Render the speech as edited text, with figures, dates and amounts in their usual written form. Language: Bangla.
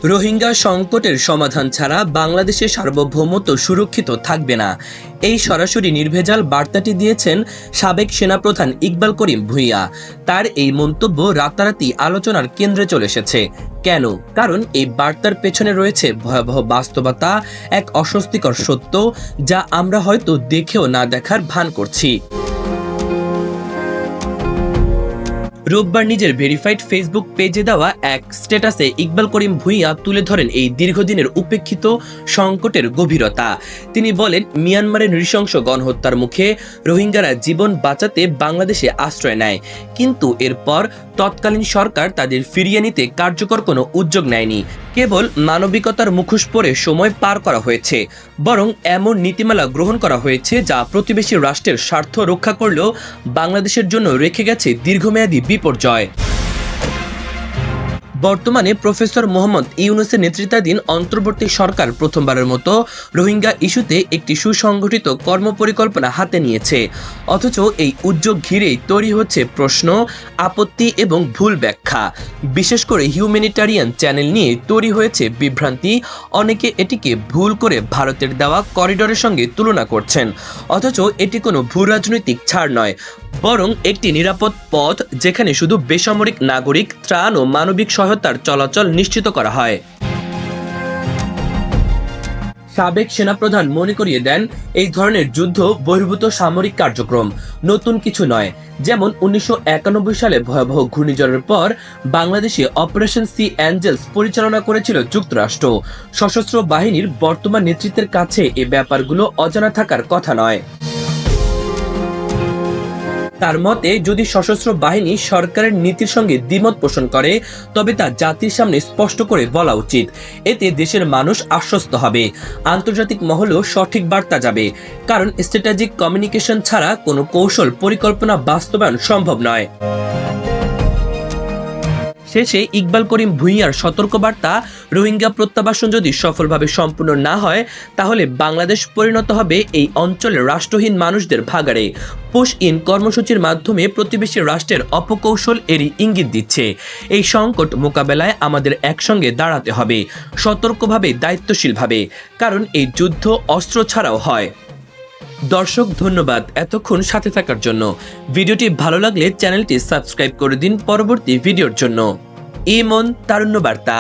রোহিঙ্গা সংকটের সমাধান ছাড়া বাংলাদেশের সার্বভৌমত্ব সুরক্ষিত থাকবে না, এই সরাসরি নির্ভেজাল বার্তাটি দিয়েছেন সাবেক সেনাপ্রধান ইকবাল করিম ভূঁইয়া। তার এই মন্তব্য রাতারাতি আলোচনার কেন্দ্রে চলে এসেছে। কেন? কারণ এই বার্তার পেছনে রয়েছে ভয়াবহ বাস্তবতা, এক অস্বস্তিকর সত্য যা আমরা হয়তো দেখেও না দেখার ভান করছি। রোববার নিজের ভেরিফাইড ফেসবুক পেজে দেওয়া এক স্ট্যাটাসে ইকবাল করিম ভূঁইয়া তুলে ধরেন এই দীর্ঘদিনের উপেক্ষিত সংকটের গভীরতা। তিনি বলেন, মিয়ানমারের নৃশংস গণহত্যার মুখে রোহিঙ্গারা জীবন বাঁচাতে বাংলাদেশে আশ্রয় নেয়, কিন্তু এরপর তৎকালীন সরকার তাদের ফিরিয়ে নিতে কার্যকর কোনো উদ্যোগ নেয়নি। কেবল মানবিকতার মুখোশ পরে সময় পার করা হয়েছে। বরং এমন নীতিমালা গ্রহণ করা হয়েছে যা প্রতিবেশী রাষ্ট্রের স্বার্থ রক্ষা করলেও বাংলাদেশের জন্য রেখে গেছে দীর্ঘমেয়াদী বিপর্যয়। বর্তমানে প্রফেসর মোহাম্মদ ইউনূসের নেতৃত্বাধীন অন্তর্বর্তী সরকার প্রথমবারের মতো রোহিঙ্গা ইস্যুতে একটি সুসংগঠিত কর্মপরিকল্পনা হাতে নিয়েছে। অথচ এই উদ্যোগ ঘিরেই তৈরি হচ্ছে প্রশ্ন, আপত্তি এবং ভুল ব্যাখ্যা। বিশেষ করে হিউম্যানিটারিয়ান চ্যানেল নিয়ে তৈরি হয়েছে বিভ্রান্তি। অনেকে এটিকে ভুল করে ভারতের দেওয়া করিডোরের সঙ্গে তুলনা করছেন, অথচ এটি কোনো ভূ রাজনৈতিক ছাড় নয়, বরং একটি নিরাপদ পথ যেখানে শুধু বেসামরিক নাগরিক, ত্রাণ ও মানবিক সহায়তার চলাচল নিশ্চিত করা হয়। সাবেক সেনাপ্রধান মনে করিয়ে দেন, এই ধরনের যুদ্ধ বহির্ভূত সামরিক কার্যক্রম নতুন কিছু নয়। যেমন 1991 সালে ভয়াবহ ঘূর্ণিঝড়ের পর বাংলাদেশে অপারেশন সি অ্যাঞ্জেলস পরিচালনা করেছিল যুক্তরাষ্ট্র। সশস্ত্র বাহিনীর বর্তমান নেতৃত্বের কাছে এ ব্যাপারগুলো অজানা থাকার কথা নয়। তার মতে, যদি সশস্ত্র বাহিনী সরকারের নীতির সঙ্গে দ্বিমত পোষণ করে তবে তা জাতির সামনে স্পষ্ট করে বলা উচিত। এতে দেশের মানুষ আশ্বস্ত হবে, আন্তর্জাতিক মহলেও সঠিক বার্তা যাবে। কারণ স্ট্র্যাটেজিক কমিউনিকেশন ছাড়া কোনো কৌশল পরিকল্পনা বাস্তবায়ন সম্ভব নয়। শেষে ইকবাল করিম ভূঁইয়ার সতর্কবার্তা, রোহিঙ্গা প্রত্যাবাসন যদি সফলভাবে সম্পূর্ণ না হয় তাহলে বাংলাদেশ পরিণত হবে এই অঞ্চলের রাষ্ট্রহীন মানুষদের ভাগাড়ে। পুশ ইন কর্মসূচির মাধ্যমে প্রতিবেশী রাষ্ট্রের অপকৌশল এরই ইঙ্গিত দিচ্ছে। এই সংকট মোকাবেলায় আমাদের একসঙ্গে দাঁড়াতে হবে, সতর্কভাবে, দায়িত্বশীলভাবে, কারণ এই যুদ্ধ অস্ত্র ছাড়াও হয়। দর্শক, ধন্যবাদ এতক্ষণ সাথে থাকার জন্য। ভিডিওটি ভালো লাগলে চ্যানেলটি সাবস্ক্রাইব করে দিন পরবর্তী ভিডিওর জন্য। ইমন তারুণ্য বার্তা।